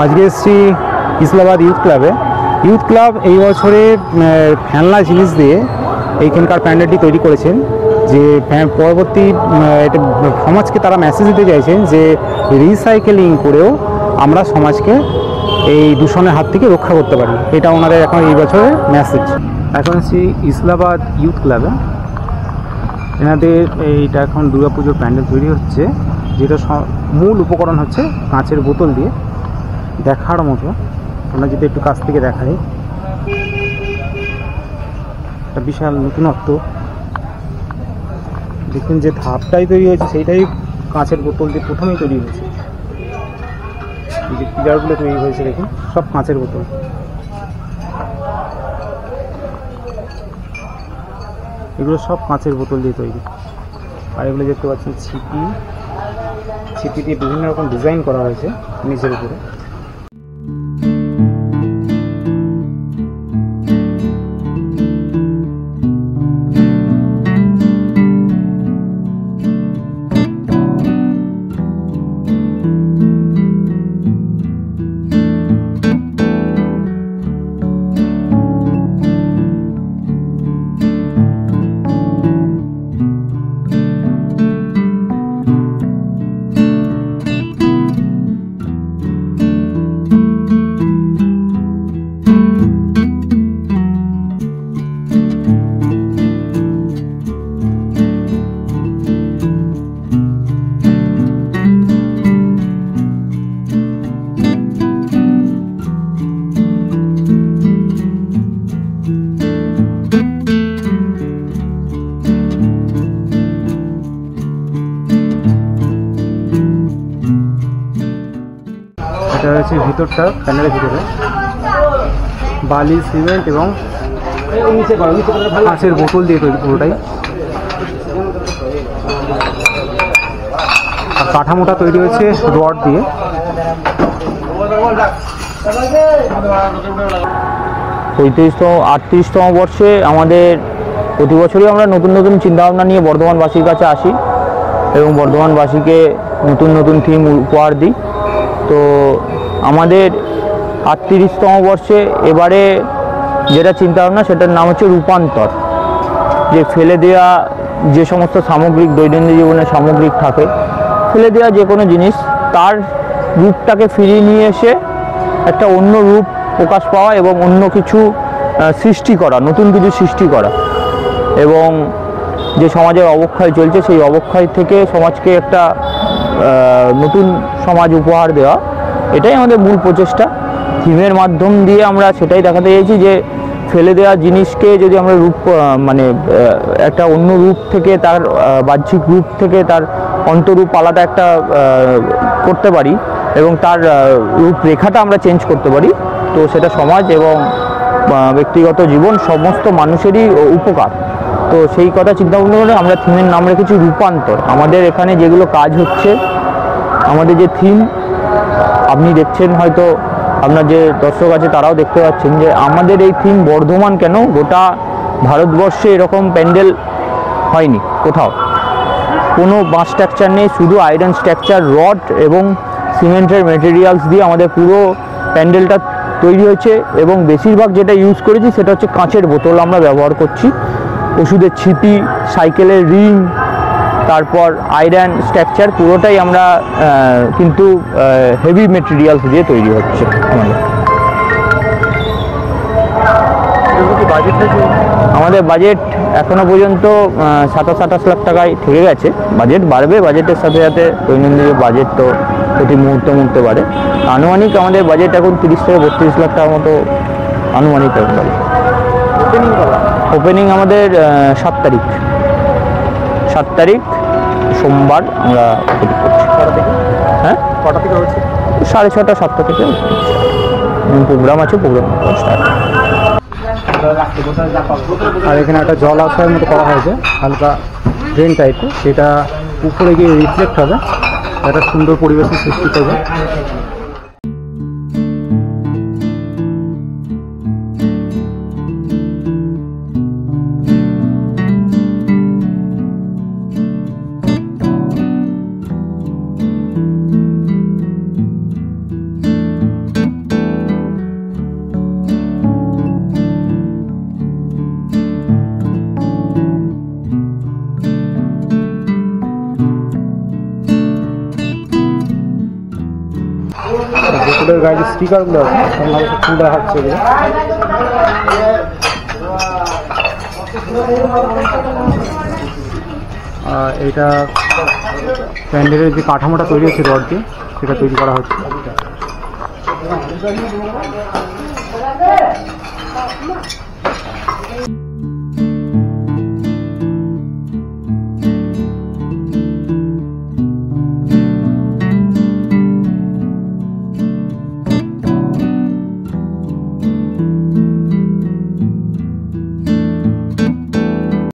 আজকে এসেছি ইসলামাবাদ ইউথ ক্লাবে। ইউথ ক্লাব এই বছরে খেলনা জিনিস দিয়ে এইখানকার প্যান্ডেলটি তৈরি করেছেন, যে পরবর্তী এটা সমাজকে তারা মেসেজ দিতে চাইছেন যে রিসাইকেলিং করেও আমরা সমাজকে এই দূষণের হাত থেকে রক্ষা করতে পারি। এটা ওনাদের এখন এই বছরের মেসেজ। এখন আছি ইসলামাবাদ ইউথ ক্লাবে। এনাদের এইটা এখন দুর্গাপুজোর প্যান্ডেল তৈরি হচ্ছে, যেটা মূল উপকরণ হচ্ছে কাঁচের বোতল দিয়ে। দেখার মতো, আমরা যদি একটু কাছ থেকে দেখাই, একটা বিশাল নতুনত্ব। দেখুন যে ধাপটাই তৈরি হয়েছে সেইটাই কাঁচের বোতল দিয়ে প্রথমেই তৈরি হয়েছে। এই যে পিলারগুলো তৈরি হয়েছে দেখুন, সব কাঁচের বোতল। এগুলো সব কাঁচের বোতল দিয়ে তৈরি। আর এগুলো দেখতে পাচ্ছেন ছিপি দিয়ে বিভিন্ন রকম ডিজাইন করা হয়েছে নিচের উপরে। এটা হচ্ছে ভিতরটা, প্যানেলের ভিতরে বালি, সিমেন্ট এবং কাঁচের বোতল দিয়ে তৈরি পুরোটাই। আর কাঠামোটা তৈরি হয়েছে রড দিয়ে। 38তম বর্ষে আমাদের প্রতি বছরই আমরা নতুন নতুন চিন্তাভাবনা নিয়ে বর্ধমানবাসীর কাছে আসি এবং বর্ধমানবাসীকে নতুন নতুন থিম উপহার দিই। তো আমাদের 38তম বর্ষে এবারে যেটা চিন্তাভাবনা, সেটার নাম হচ্ছে রূপান্তর। যে ফেলে দেওয়া যে সমস্ত সামগ্রিক, দৈনন্দিন জীবনের সামগ্রিক থাকে, ফেলে দেওয়া যে কোনো জিনিস, তার রূপটাকে ফিরিয়ে নিয়ে এসে একটা অন্য রূপ প্রকাশ পাওয়া এবং অন্য কিছু সৃষ্টি করা, নতুন কিছু সৃষ্টি করা। এবং যে সমাজের অবক্ষয় চলছে, সেই অবক্ষয় থেকে সমাজকে একটা নতুন সমাজ উপহার দেওয়া, এটাই আমাদের মূল প্রচেষ্টা। থিমের মাধ্যম দিয়ে আমরা সেটাই দেখাতে চাইছি যে ফেলে দেওয়া জিনিসকে যদি আমরা রূপ, মানে একটা অন্য রূপ থেকে, তার বাহ্যিক রূপ থেকে তার অন্তরূপ আলাদা একটা করতে পারি এবং তার রূপরেখাটা আমরা চেঞ্জ করতে পারি, তো সেটা সমাজ এবং ব্যক্তিগত জীবন সমস্ত মানুষেরই উপকার। তো সেই কথা চিন্তা ভাবনা করে আমরা থিমের নাম রেখেছি রূপান্তর। আমাদের এখানে যেগুলো কাজ হচ্ছে, আমাদের যে থিম আপনি দেখছেন, হয়তো আপনার যে দর্শক আছে তারাও দেখতে পাচ্ছেন যে আমাদের এই থিম বর্ধমান কেন, গোটা ভারতবর্ষে এরকম প্যান্ডেল হয়নি কোথাও। কোনো বাঁশ স্ট্রাকচার নেই, শুধু আয়রন স্ট্রাকচার, রড এবং সিমেন্টের মেটেরিয়ালস দিয়ে আমাদের পুরো প্যান্ডেলটা তৈরি হয়েছে। এবং বেশিরভাগ যেটা ইউজ করেছি সেটা হচ্ছে কাঁচের বোতল আমরা ব্যবহার করছি। ওষুধের ছিপি, সাইকেলের রিং, তারপর আয়রন স্ট্রাকচার, পুরোটাই আমরা কিন্তু হেভি মেটেরিয়ালস দিয়ে তৈরি হচ্ছে আমাদের বাজেট এখনো পর্যন্ত 27-28 লাখ টাকায় থেকে গেছে। বাজেট বাড়বে, বাজেটের সাথে সাথে দৈনন্দিন বাজেট তো প্রতি মুহূর্তে বাড়ে। আনুমানিক আমাদের বাজেট এখন 30 থেকে 32 লাখ টাকার মতো আনুমানিক হতে পারে। ওপেনিং আমাদের 7 তারিখ সোমবার আমরা ওপেনিং করছি। হ্যাঁ, কটা থেকে হচ্ছে? 6:30 7টা থেকে প্রোগ্রাম আছে, প্রোগ্রাম স্টার্ট। আর এখানে একটা জল আসার মতো করা হয়েছে, হালকা ড্রেন টাইপের, সেটা উপরে গিয়ে রিফ্লেক্ট হবে, একটা সুন্দর পরিবেশের সৃষ্টি করবে। ওদের গায়ে যে স্টিকারগুলো আছে সব খুলে দেখাচ্ছে এগুলো। এটা প্যান্ডেলের যে কাঠামোটা তৈরি হচ্ছে রড দিয়ে, সেটা তৈরি করা হচ্ছে।